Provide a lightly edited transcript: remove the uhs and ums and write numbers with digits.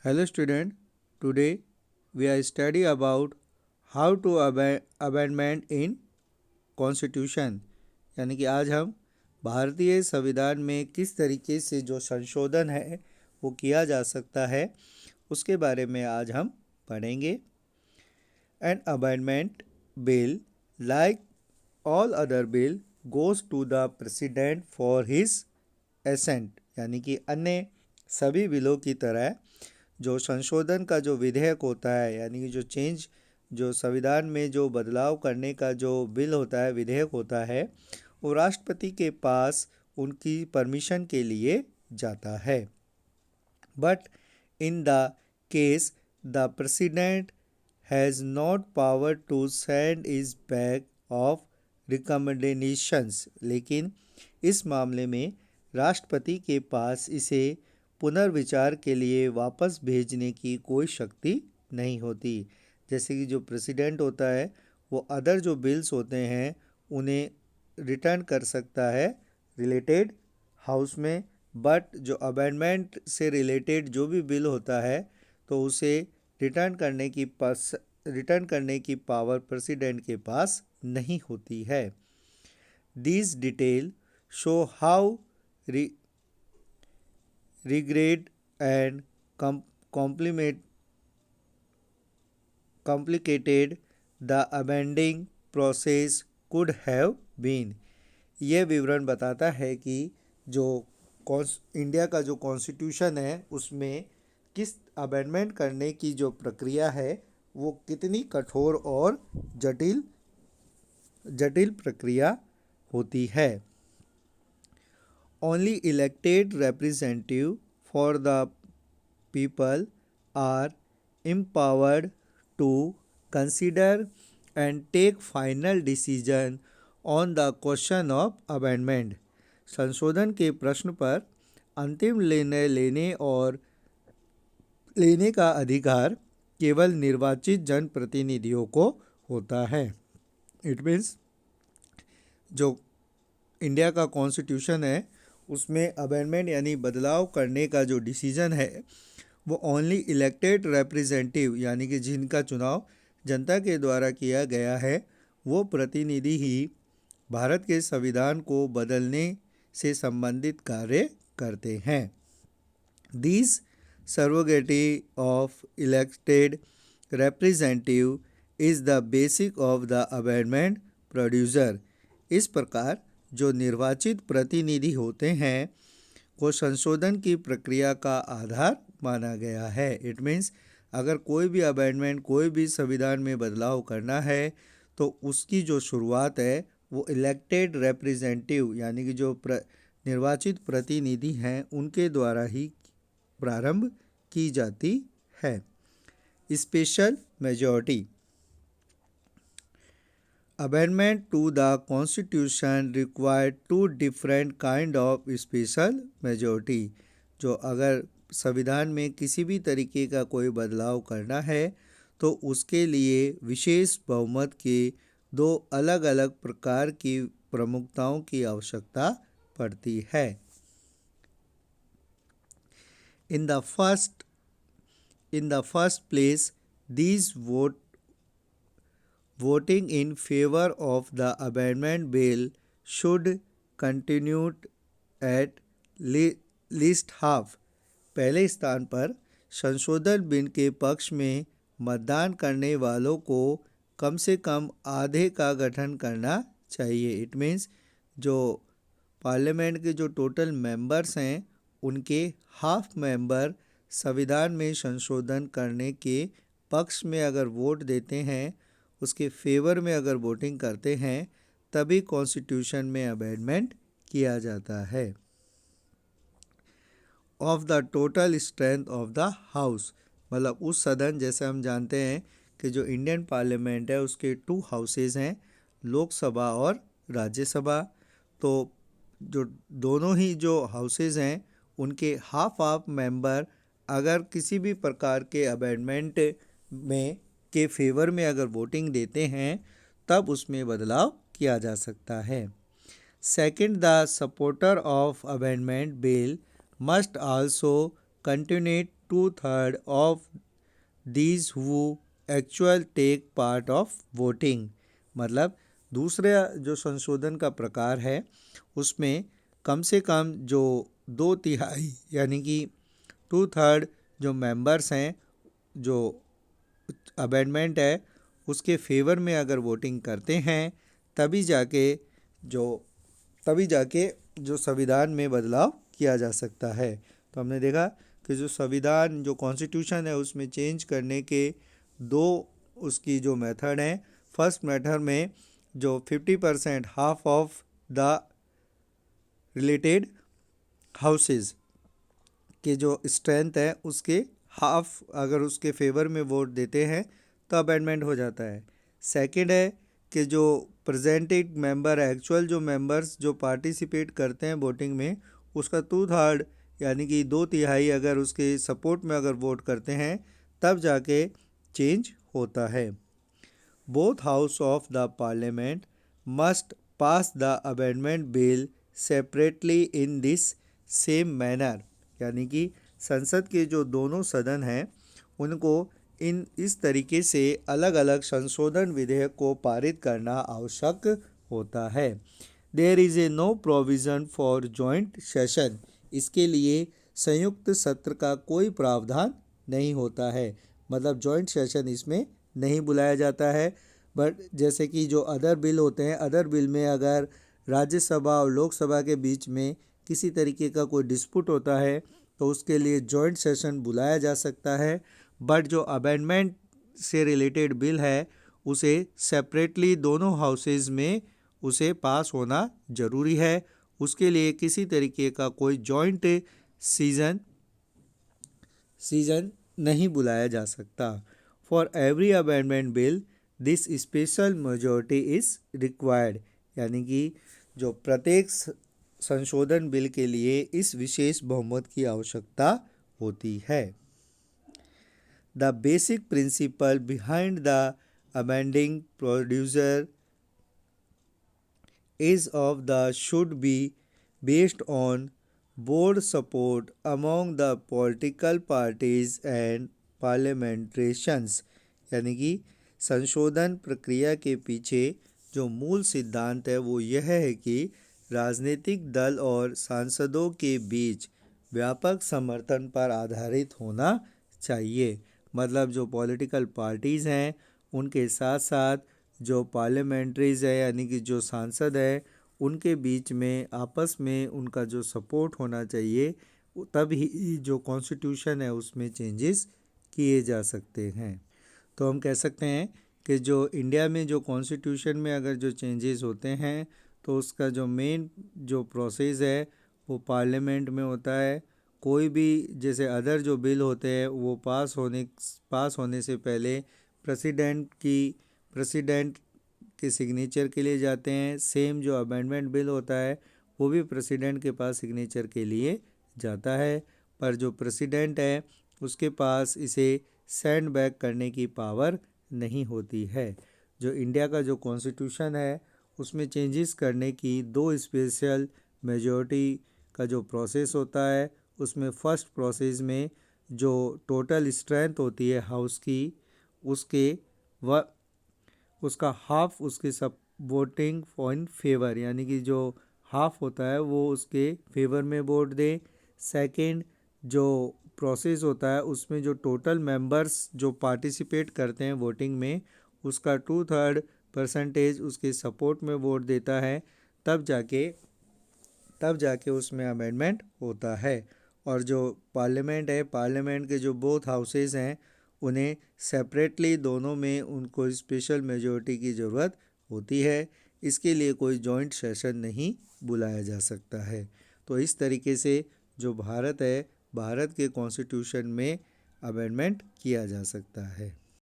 Hello student, today we are study about how to amendment in constitution यानी कि आज हम भारतीय संविधान में किस तरीके से जो संशोधन है वो किया जा सकता है उसके बारे में आज हम पढ़ेंगे। An amendment bill, like all other bill, goes to the president for his assent यानी कि अन्य सभी बिलों की तरह जो संशोधन का जो विधेयक होता है यानी कि जो चेंज जो संविधान में जो बदलाव करने का जो बिल होता है विधेयक होता है वो राष्ट्रपति के पास उनकी परमिशन के लिए जाता है। But in the case the president has not power to send is back of recommendations, लेकिन इस मामले में राष्ट्रपति के पास इसे पुनर्विचार के लिए वापस भेजने की कोई शक्ति नहीं होती। जैसे कि जो प्रेसिडेंट होता है वो अदर जो बिल्स होते हैं उन्हें रिटर्न कर सकता है रिलेटेड हाउस में, बट जो अमेंडमेंट से रिलेटेड जो भी बिल होता है तो उसे रिटर्न करने की पावर प्रेसिडेंट के पास नहीं होती है। This detail show how regret and complicated the amending process could have been। ये विवरण बताता है कि जो इंडिया का जो कॉन्स्टिट्यूशन है उसमें किस अमेंडमेंट करने की जो प्रक्रिया है वो कितनी कठोर और जटिल प्रक्रिया होती है। Only elected representatives for the people are empowered to consider and take final decision on the question of amendment। संशोधन के प्रश्न पर अंतिम निर्णय लेने का अधिकार केवल निर्वाचित जनप्रतिनिधियों को होता है। इट मीन्स जो इंडिया का कॉन्स्टिट्यूशन है उसमें अमेंडमेंट यानी बदलाव करने का जो डिसीजन है वो ओनली इलेक्टेड रिप्रेजेंटेटिव यानी कि जिनका चुनाव जनता के द्वारा किया गया है वो प्रतिनिधि ही भारत के संविधान को बदलने से संबंधित कार्य करते हैं। This surrogacy of elected representative is the basic of the amendment producer. इस प्रकार जो निर्वाचित प्रतिनिधि होते हैं को संशोधन की प्रक्रिया का आधार माना गया है। इट मीन्स अगर कोई भी अमेंडमेंट कोई भी संविधान में बदलाव करना है तो उसकी जो शुरुआत है वो इलेक्टेड रिप्रेजेंटेटिव यानी कि जो निर्वाचित प्रतिनिधि हैं उनके द्वारा ही प्रारंभ की जाती है। Special majority Amendment to the Constitution required two different kind of special majority। जो अगर संविधान में किसी भी तरीके का कोई बदलाव करना है तो उसके लिए विशेष बहुमत के दो अलग अलग प्रकार की प्रमुखताओं की आवश्यकता पड़ती है। In the first place, these voting in favor of the amendment bill should continue at least half। पहले स्थान पर संशोधन बिल के पक्ष में मतदान करने वालों को कम से कम आधे का गठन करना चाहिए। इट मीन्स जो पार्लियामेंट के जो टोटल मेंबर्स हैं उनके हाफ मेंबर संविधान में संशोधन करने के पक्ष में अगर वोट देते हैं उसके फेवर में अगर वोटिंग करते हैं तभी कॉन्स्टिट्यूशन में अमेंडमेंट किया जाता है। Of the total strength of the house मतलब उस सदन, जैसे हम जानते हैं कि जो इंडियन पार्लियामेंट है उसके 2 हाउसेज हैं, लोकसभा और राज्यसभा। तो जो दोनों ही जो हाउसेज हैं उनके हाफ मेंबर अगर किसी भी प्रकार के अमेंडमेंट में के फेवर में अगर वोटिंग देते हैं तब उसमें बदलाव किया जा सकता है। Second, the supporter of amendment bill must also continue 2/3 of these who actual take part of voting. मतलब दूसरा जो संशोधन का प्रकार है उसमें कम से कम जो 2/3 यानी कि 2/3 जो मेंबर्स हैं, जो अमेंडमेंट है उसके फेवर में अगर वोटिंग करते हैं तभी जाके जो संविधान में बदलाव किया जा सकता है। तो हमने देखा कि जो संविधान जो कॉन्स्टिट्यूशन है उसमें चेंज करने के दो उसकी जो मेथड हैं। फर्स्ट मेथड में जो 50% half of the related houses के जो स्ट्रेंथ है उसके हाफ अगर उसके फेवर में वोट देते हैं तो अमेंडमेंट हो जाता है। सेकंड है कि जो प्रेजेंटेड मेंबर है, एक्चुअल जो मेंबर्स जो पार्टिसिपेट करते हैं वोटिंग में, उसका 2/3 यानी कि 2/3 अगर उसके सपोर्ट में अगर वोट करते हैं तब जाके चेंज होता है। Both house of the parliament must pass the amendment bill separately in this same manner. यानी कि संसद के जो दोनों सदन हैं उनको इस तरीके से अलग अलग संशोधन विधेयक को पारित करना आवश्यक होता है। There is a no provision for joint session. इसके लिए संयुक्त सत्र का कोई प्रावधान नहीं होता है। मतलब जॉइंट सेशन इसमें नहीं बुलाया जाता है। बट जैसे कि जो अदर बिल होते हैं, अदर बिल में अगर राज्यसभा और लोकसभा के बीच में किसी तरीके का कोई डिस्प्यूट होता है तो उसके लिए जॉइंट सेशन बुलाया जा सकता है। बट जो अमेंडमेंट से रिलेटेड बिल है उसे सेपरेटली दोनों हाउसेज में उसे पास होना ज़रूरी है। उसके लिए किसी तरीके का कोई जॉइंट सीजन नहीं बुलाया जा सकता। For every amendment bill this special majority is required. यानी कि जो प्रत्येक संशोधन बिल के लिए इस विशेष बहुमत की आवश्यकता होती है। The basic principle behind the amending procedure is of the should be based on broad support among the political parties and parliamentarians। यानी कि संशोधन प्रक्रिया के पीछे जो मूल सिद्धांत है वो यह है कि राजनीतिक दल और सांसदों के बीच व्यापक समर्थन पर आधारित होना चाहिए। मतलब जो पॉलिटिकल पार्टीज़ हैं उनके साथ साथ जो पार्लियामेंट्रीज़ है यानी कि जो सांसद है उनके बीच में आपस में उनका जो सपोर्ट होना चाहिए, तभी जो कॉन्स्टिट्यूशन है उसमें चेंजेस किए जा सकते हैं। तो हम कह सकते हैं कि जो इंडिया में जो कॉन्स्टिट्यूशन में अगर जो चेंजेस होते हैं तो उसका जो मेन जो प्रोसेस है वो पार्लियामेंट में होता है। कोई भी जैसे अदर जो बिल होते हैं वो पास होने से पहले प्रेसिडेंट के सिग्नेचर के लिए जाते हैं। सेम जो अमेंडमेंट बिल होता है वो भी प्रेसिडेंट के पास सिग्नेचर के लिए जाता है। पर जो प्रेसिडेंट है उसके पास इसे सेंड बैक करने की पावर नहीं होती है। जो इंडिया का जो कॉन्स्टिट्यूशन है उसमें चेंजेस करने की दो स्पेशल मेजॉरिटी का जो प्रोसेस होता है उसमें फ़र्स्ट प्रोसेस में जो टोटल स्ट्रेंथ होती है हाउस की उसका हाफ उसके सब वोटिंग इन फेवर, यानी कि जो हाफ होता है वो उसके फेवर में वोट दे। सेकंड जो प्रोसेस होता है उसमें जो टोटल मेंबर्स जो पार्टिसिपेट करते हैं वोटिंग में उसका 2/3% उसके सपोर्ट में वोट देता है, तब जाके उसमें अमेंडमेंट होता है। और जो पार्लियामेंट है, पार्लियामेंट के जो बोथ हाउसेस हैं उन्हें सेपरेटली दोनों में उनको स्पेशल मेजॉरिटी की ज़रूरत होती है। इसके लिए कोई जॉइंट सेशन नहीं बुलाया जा सकता है। तो इस तरीके से जो भारत है, भारत के कॉन्स्टिट्यूशन में अमेंडमेंट किया जा सकता है।